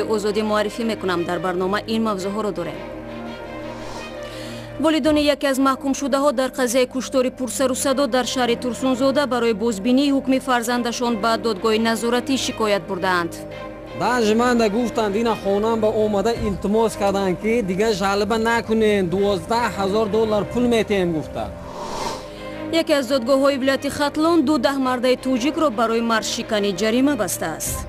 آزادی معرفی میکنم. در برنامه این موضوع رو داریم. والدان یکی از محکوم شده ها در قضیه کشتار پرسر و صدا در شهر ترسونزاده برای بازبینی حکم فرزندشان به دادگاه نظارتی شکایت بردند. دانشمندا گفتند این خانم به اومده التماس کردند که دیگه جلبه نکنین، 12,000 دلار پول میتیم گفته. یکی از دادگاه های ولایت ختلان 12 مرد توجیک را برای مرد شکنی جریمه بسته است.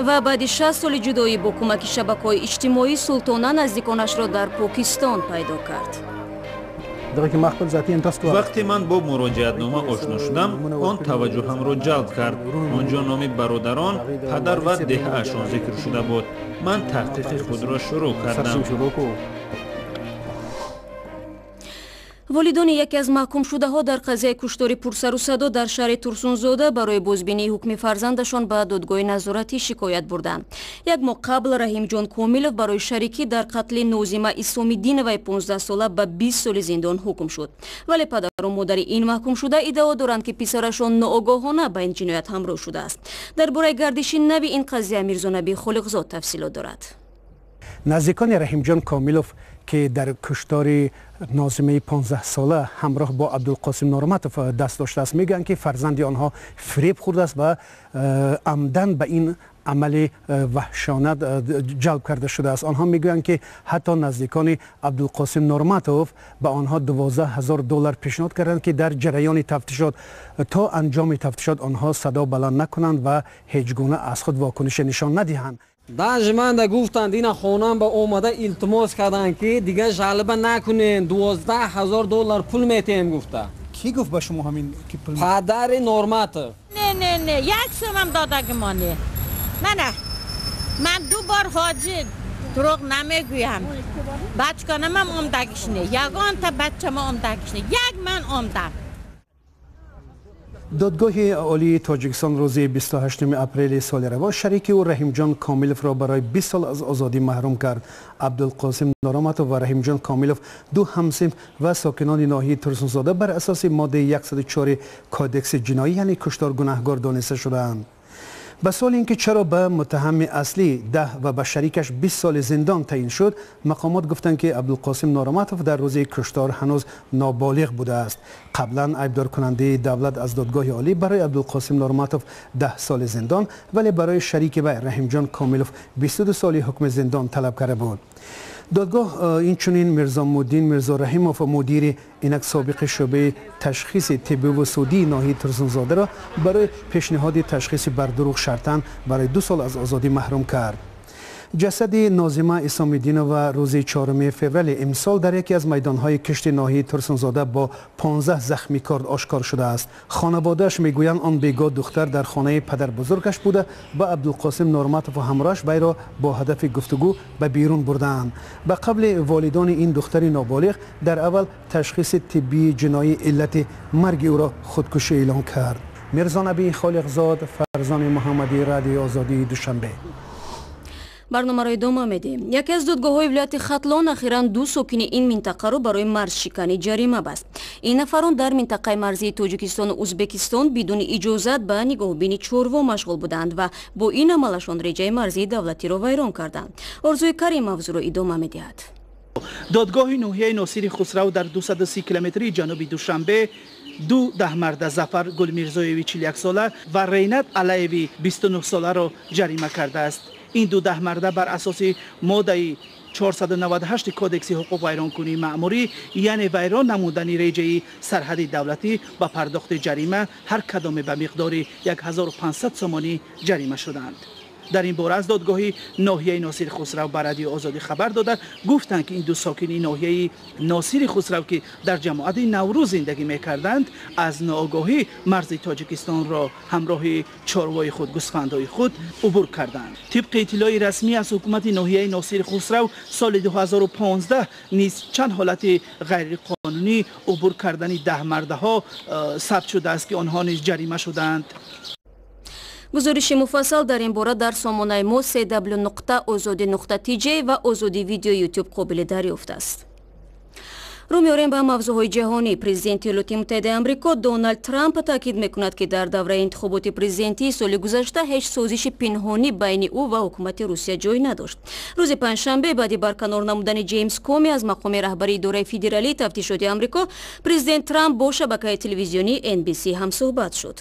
و بعد 60 سال جدایی با کمک شبکه‌های اجتماعی سلطانه نزدیکانش را در پاکستان پیدا کرد. وقتی من با مراجعتنامه آشنا شدم، آن توجهم را جلب کرد. آنجا نام برادران، پدر و دهه‌اشان ذکر شده بود. من تحقیق خود را شروع کردم. والدان یکی از محکوم شده ها در قضیه کشتار پرسر و صدا در شهر ترسونزاده برای بازبینی حکم فرزندشان به دادگاه نظارتی شکایت بردند. یک ماه قبل رحیم جان کاملوف برای شریکی در قتل نوزیمه اسام‌الدینوای 15 ساله به 20 سال زندان حکم شد. ولی پدر و مادر این محکوم شده ادعا دارند که پسرشان ناآگاهانه به این جنایت همراه شده است. درباره گردش نو این قضیه میرزا نبی خالقزاد تفصیلات دارد. نزدیکان رحیم جان کاملوف که در کشتار ناظمه 15 ساله همراه با عبدالقاسم نورمتوف دست داشته است میگن که فرزند آنها فریب خورده است و عمدن به این عمل وحشانه جلب کرده شده است. آنها میگویند که حتی نزدیکان عبدالقاسم نورمتوف به آنها 12,000 دلار پیشنهاد کردند که در جریان تفتیشات تا انجام تفتیشات آنها صدا بلند نکنند و هیچ گونه از خود واکنش نشان ندهند. دانشمندا گفتند این خانم به اومده التماس کردند که دیگه جلبه نکنین، 12,000 دلار پول میتیم گفته. کی گفت به شما همین که پول؟ پدر نورمتوف. نه یک سوم دادگی مانه. نه من 2 بار حاجی دروغ نمیگویم. بچگانم هم آمدگیش نه، یگان تا بچم آمدگیش نه، یک من آمدم. دادگاه عالی تاجیکستان روز 28 اپریل سال روان شریک او رحیم جان کاملوف را برای 20 سال از آزادی محروم کرد. عبدالقاسم نورمتوف و رحیم جان کاملوف دو همسن و ساکنان ناحیه ترسونزاده بر اساس ماده 104 کادکس جنایی یعنی کشتار گناهکار دانسته شدند. به سوال اینکه چرا به متهم اصلی 10 و به شریکش 20 سال زندان تعیین شد، مقامات گفتند که عبدالقاسم نورمتوف در روز کشتار هنوز نابالغ بوده است. قبلا عیبدار کننده دولت از دادگاه عالی برای عبدالقاسم نورمتوف 10 سال زندان ولی برای شریک وی رحیم جان کاملوف 22 سال حکم زندان طلب کرده بود. دادگاه این چنین میرزا مودین میرزا رحیموف مدیر اینک سابق شعبه تشخیص طبی و سودی ناحیه ترسونزاده را برای پیشنهاد تشخیص بر دروغ شرطاً برای 2 سال از آزادی محروم کرد. جسد ناظمه اسام‌الدینووا روز 4 فوریه امسال در یکی از میدانهای کشت ناحیه ترسونزاده با 15 زخمی کار آشکار شده است. خانواده‌اش میگویند آن بیگاه دختر در خانه پدر بزرگش بوده و عبدالقاسم نورمتوف و همراهش وی را با هدف گفتگو به بیرون بردند. به قبل والدان این دختر نابالغ در اول تشخیص طبی جنایی علت مرگ او را خودکشی اعلام کرد. میرزا نبی خالقزاد، فرزان محمدی، رادیو آزادی، دوشنبه. برنامه را ادامه میدیم. یکی از دادگاه های ولایت ختلان اخیراً 2 ساکن این منطقه را برای مرز شکنی جریمه بست. این نفران در منطقه مرزی تاجیکستان و ازبکستان بدون اجازت به نگاهبینی چوروا مشغول بودند و با این عملشان رجای مرزی دولتی را ویران کردند. آرزوی کریم موضوع را ادامه میدهد. دادگاه ناحیه ناصر خسرو در 230 کیلومتری جنوبی دوشنبه 2 مرد ظفر گلمیرزایوی 41 ساله و رینت علیوی 29 ساله را جریمه کرده است. این 2 مرده بر اساس ماده 498 کودکس حقوق ویرانکنی مأموری یعنی ویران نمودنی رجایی سرحدی دولتی با پرداخت جریمه هر کدام به مقدار 1500 سومانی جریمه شدند. در این باره از دادگاه ناحیه ناصر خسرو به رادیو آزادی خبر دادند گفتند که این 2 ساکن ناحیه ناصر خسرو که در جماعت نوروز زندگی می‌کردند از ناآگاهی مرز تاجیکستان را همراه چاروای خود گوسفندهای خود عبور کردند. طبق اطلاع رسمی از حکومت ناحیه ناصر خسرو سال 2015 نیز چند حالت غیر قانونی عبور کردن 10 مردها ثبت شده است که آنها نیز جریمه شدند. گزارش مفصل در این باره در سامانه ما www.azadi.tj و آزادی ویدیو یوتیوب قابل دریافت است. رو میاریم به موضوعهای جهانی. پرزیدنت ایالات متحده آمریکا دونالد ترامپ تاکید میکند که در دوره انتخابات پرزیدنتی سال گذشته هیچ سازش پنهانی بین او و حکومت روسیه جای نداشت. روز پنجشنبه بعد برکنار نمودن جیمز کومی از مقام رهبری اداره فدرالی تفتیشات آمریکا، پرزیدنت ترامپ با شبکه تلویزیونی NBC هم صحبت شد.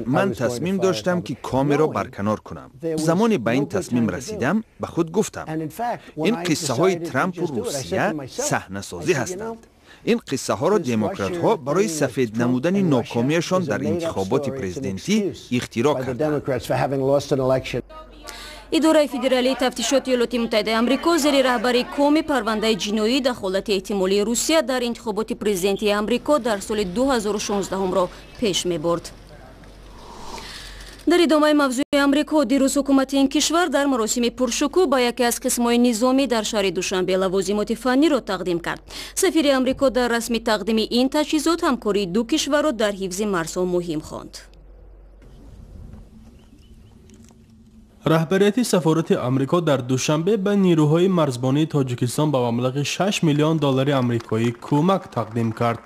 من تصمیم داشتم که کامی را برکنار کنم. زمانی به این تصمیم رسیدم به خود گفتم این قصه های ترامپ و روسیه صحنه سازی هستند. این قصه ها را دموکرات ها برای سفید نمودن ناکامیشان در انتخابات پرزیدنتی اختراع کردند. اداره فدرالی تفتیشات ایالات متحده آمریکا زیر رهبری کومی پرونده جنایی دخالت احتمالی روسیه در انتخابات پرزیدنتی آمریکا در سال 2016 را پیش می برد. در ادامه موضوع آمریکا، دیروز حکومت این کشور در مراسم پرشکوه با یکی از قسم‌های نظامی در شهر دوشنبه لوازمات فنی را تقدیم کرد. سفیر آمریکا در رسم تقدیم این تجهیزات همکاری دو کشور را در حفظ مرزها مهم خواند. رهبریت سفارت آمریکا در دوشنبه به نیروهای مرزبانی تاجیکستان با مبلغ 6 میلیون دلار آمریکایی کمک تقدیم کرد.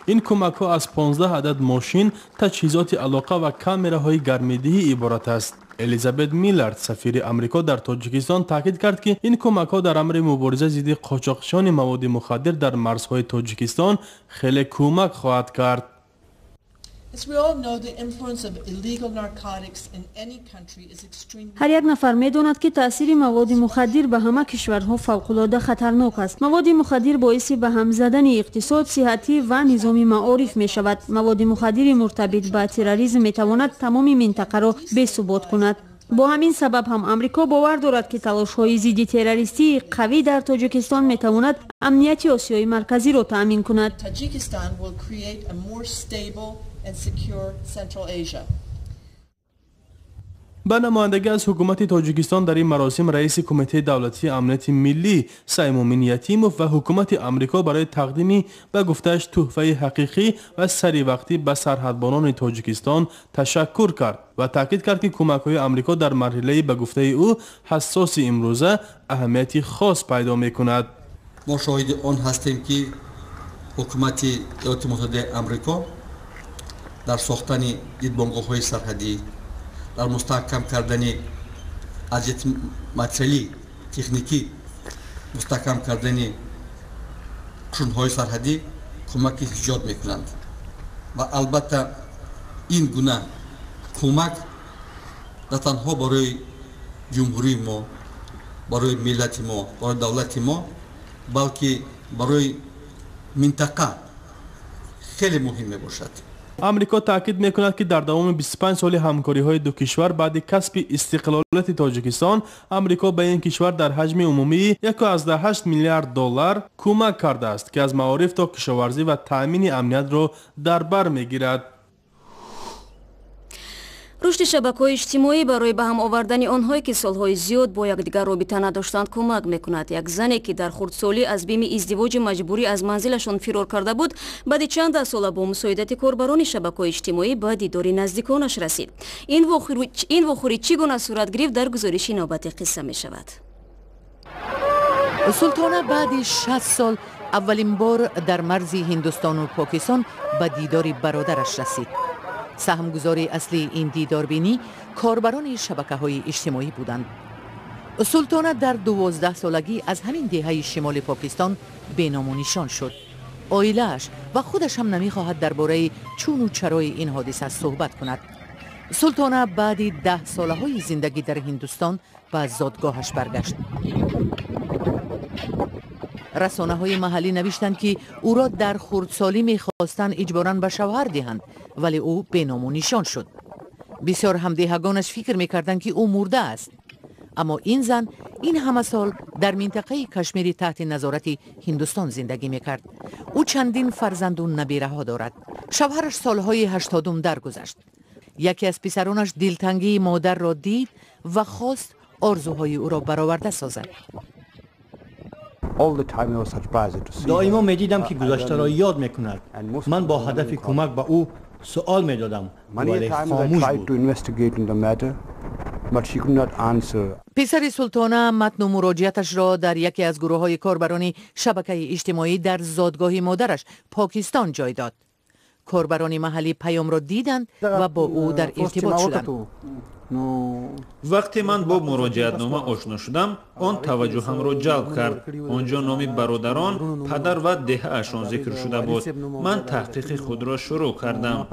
این کمک ها از 15 عدد ماشین، تجهیزات علاقه و کامراهای گرمایدهی عبارت است. الیزابت میلارد سفیر آمریکا در تاجیکستان تاکید کرد که این کمک ها در امر مبارزه ضد قاچاقچیان مواد مخدر در مرزهای تاجیکستان خیلی کمک خواهد کرد. هر یک نفر می‌داند که تأثیر مواد مخدر به همه کشورها فوق‌العاده خطرناک است. مواد مخدر باعث به هم زدن اقتصاد، صحتی و نظام معارف می شود. مواد مخدر مرتبط به تروریسم می تواند تمام منطقه را بی‌ثبات کند. با همین سبب هم آمریکا باور دارد که تلاش‌های ضد تروریستی قوی در تاجیکستان می تواند امنیت آسیای مرکزی را تأمین کند. به نمایندگی از حکومت تاجیکستان در این مراسم رئیس کمیته دولتی امنیت ملی سیمومین یتیموف و حکومت آمریکا برای تقدیم به گفته‌اش تحفه حقیقی و سری وقتی به سرحدبانان تاجیکستان تشکر کرد و تاکید کرد که کمک‌های آمریکا در مرحله به گفته او حساس امروزه اهمیت خاص پیدا می‌کند. ما شاهد آن هستیم که حکومت ایالات متحده آمریکا در ساختن دیدبانگاه‌های سرحدی، در مستحکم کردن ارجحیت متریالی تکنیکی، مستحکم کردن قشون‌های سرحدی کمک ایجاد می‌کنند و البته این گونه کمک نه تنها برای جمهوری ما، برای ملت ما، برای دولت ما، بلکه برای منطقه خیلی مهم باشد. آمریکا تاکید میکند که در دوام 25 سال همکاری های دو کشور بعد کسب استقلالیت تاجیکستان، آمریکا به این کشور در حجم عمومی 1.8 میلیارد دلار کمک کرده است که از معارف تا کشاورزی و تامین امنیت را در بر میگیرد. رشد شبکه‌های اجتماعی برای به هم آوردن آنهایی که سالهای زیاد با یکدیگر رابطه نداشتند کمک میکند. یک زنی که در خردسالی از بیم ازدواج مجبوری از منزلشان فرار کرده بود، بعد چند سال با مساعدت کاربران شبکه‌های اجتماعی به دیدار نزدیکانش رسید. این واقعه چگونه صورت گرفت در گزارش نوبت قصه می شود. سلطانه بعد 60 سال اولین بار در مرز هندوستان و پاکستان به دیدار برادرش رسید. سهمگزار اصلی این دیداربینی کاربران شبکه‌های اجتماعی بودند. سلطانه در 12 سالگی از همین دهه شمال پاکستان بینام و نشان شد. عائله‌اش و خودش هم نمی‌خواهد درباره چون و چرای این حادثه صحبت کند. سلطانه بعد 10 سالهای زندگی در هندوستان به زادگاهش برگشت. رسانه‌های محلی نوشتند که او را در خردسالی می‌خواستند اجباراً به شوهر دهند، ولی او بینام و نشان شد. بسیار همدیهگانش فکر می‌کردند که او مرده است. اما این زن این همه سال در منطقه کشمیر تحت نظارت هندوستان زندگی می‌کرد. او چندین فرزند و نبیره‌ها دارد. شوهرش سالهای 80 درگذشت. یکی از پسرانش دلتنگی مادر را دید و خواست آرزوهای او را برآورده سازد. دائما می‌دیدم که گذشته را یاد می‌کند. من با هدف کمک به او سوال می‌دادم ولی خاموش بود. پسر سلطانه متن مراجعتش را در یکی از گروه‌های کاربران شبکه اجتماعی در زادگاه مادرش پاکستان جای داد. کاربران محلی پیام را دیدند و با او در ارتباط شدند. وقتی من با مراجعتنامه آشنا شدم، آن توجهم را جلب کرد. آنجا نام برادران، پدر و دهه‌اشان ذکر شده بود. من تحقیق خود را شروع کردم.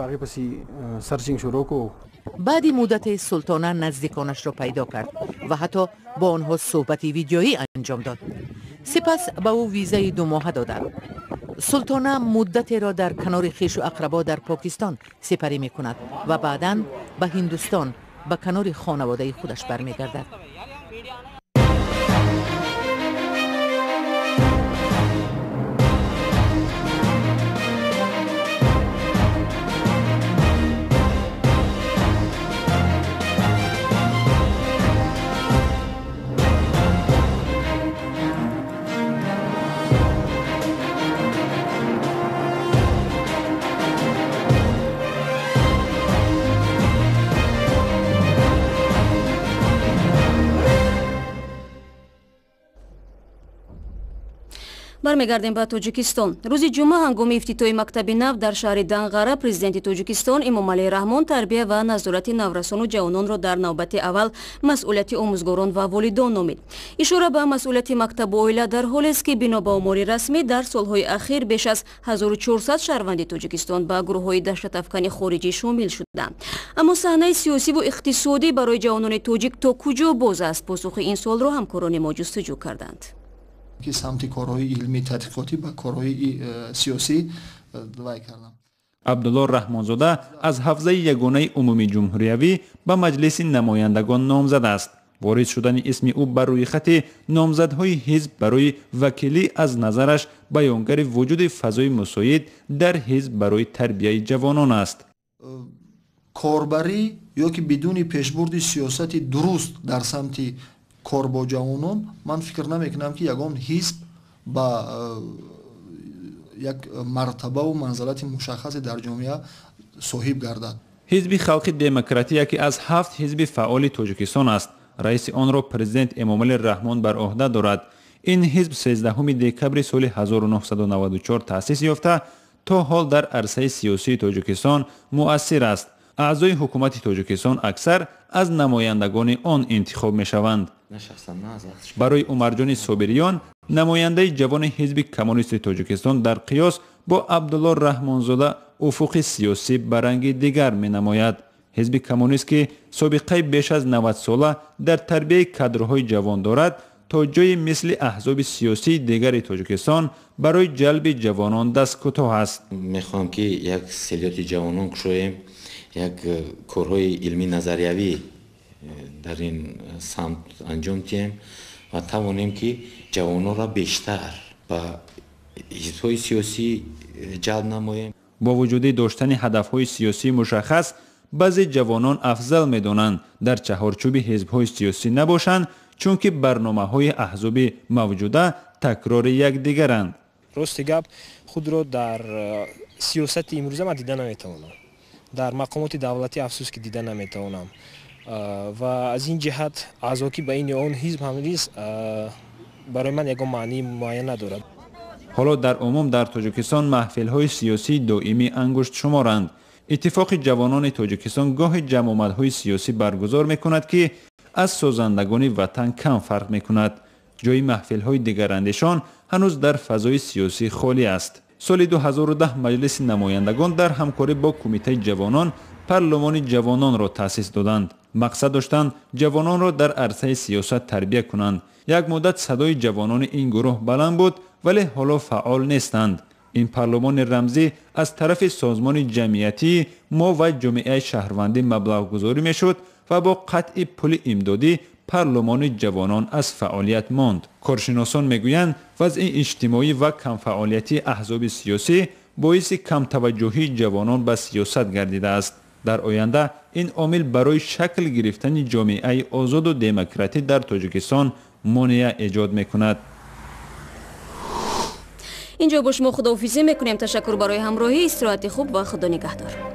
بعد مدت سلطانه نزدیکانش را پیدا کرد و حتی با آنها صحبت ویدیویی انجام داد. سپس به او ویزای 2 ماهه دادند. سلطانه مدتی را در کنار خویش و اقربا در پاکستان سپری می کند و بعداً به هندوستان به کنار خانواده خودش برمیگردد. бармегардем ба тоҷикистон. рӯзи ҷумъа ҳангоми ифтитоҳи мактаби нав дар шаҳри Данғара prezidenti тоҷикистон Эмомалӣ Раҳмон тарбия ва назорати наврасону ҷавононро дар навбати аввал масъулияти омӯзгорон ва волидон номид. ишора ба масъулияти мактабу оила дар ҳолест ки бино ба омори расмӣ дар солҳои ахир беш аз 1400 шаҳрванди тоҷикистон ба гурӯҳҳои даҳшатафкани хориҷӣ шомил шуданд. аммо саҳнаи сиёсиву иқтисодӣ барои ҷавонони тоҷик то куҷо боз аст? посухи ин суолро ҳамкорони мо ҷустуҷӯ карданд. که سمت کارهای علمی تحقیقاتی و کارهای سیاسی وای کردم. عبدالله رحمانزاده از حوزه یگانه عمومی جمهوریوی به مجلس نمایندگان نامزد است. وارد شدن اسم او بر روی خط نامزدهای حزب برای وکیلی از نظرش بیانگر وجود فضای مساعد در حزب برای تربیت جوانان است. کاربری یا که بدون پیشبرد سیاست درست در سمت کار با جوانان، من فکر نمیکنم که یگان حزب با یک مرتبه و منزلت مشخص در جامعه صاحب گردد. حزب خلق دموکراتی که از 7 حزب فعال تاجیکستان است. رئیس آن را پرزیدنت امامعلی رحمان بر عهده دارد. این حزب 13 دکبر سال 1994 تأسیس یافته تا حال در عرصه سیاسی تاجیکستان مؤثر است. اعضای حکومت تاجیکستان اکثر از نمایندگان آن انتخاب می شوند. برای عمرجان صابریان، نماینده جوان حزب کمونیست تاجیکستان در قیاس با عبدالله رحمانزاده افق سیاسی برنگ دیگر می نماید. حزب کمونیست که سابقه بیش از 90 ساله در تربیت کادرهای جوان دارد تا جای مثل احزاب سیاسی دیگر تاجیکستان برای جلب جوانان دست کوتاه است. میخوام که یک سیلیات جوانان کشویم، یک کارهای علمی نظریوی در این سمت انجام دهیم و توانیم که جوانان را بیشتر به حزب‌های سیاسی جلب نماییم. با وجود داشتن هدف‌های سیاسی مشخص، بعضی جوانان افضل می‌دانند در چهارچوب حزب‌های سیاسی نباشند، چون که برنامه‌های احزاب موجوده تکرار یکدیگرند. راست گپ خود را در سیاست امروزه من دیده نمی‌توانم. در مقامات دولتی افسوس که دیده نمی‌توانم. و از این جهت اعضایی به این آن حزب هم نیست، برای من یک معنی معین ندارد. حالا در عموم در تاجیکستان محفل‌های سیاسی دائمی انگشت شمارند. اتفاق جوانان تاجیکستان گاه جمع‌آمدهای سیاسی برگزار می‌کند که از سازندگان وطن کم فرق می‌کند. جای محفل‌های دیگراندیشان هنوز در فضای سیاسی خالی است. سال 2010 مجلس نمایندگان در همکاری با کمیته جوانان پارلمان جوانان را تأسیس دادند. مقصد داشتند جوانان را در عرصه سیاست تربیت کنند. یک مدت صدای جوانان این گروه بلند بود، ولی حالا فعال نیستند. این پارلمان رمزی از طرف سازمان جمعیتی ما و جامعه شهروندی مبلغ گذاری میشد و با قطع پول امدادی پارلمان جوانان از فعالیت ماند. کارشناسان میگویند وضع اجتماعی و کم فعالیتی احزاب سیاسی باعث کم توجهی جوانان به سیاست گردیده است. در آینده این عامل برای شکل گرفتن جامعه آزاد و دموکراتی در تاجیکستان مانع ایجاد میکند. اینجا با شما خداحافظی میکنیم. تشکر برای همراهی. استراحت خوب و خدا نگهدار.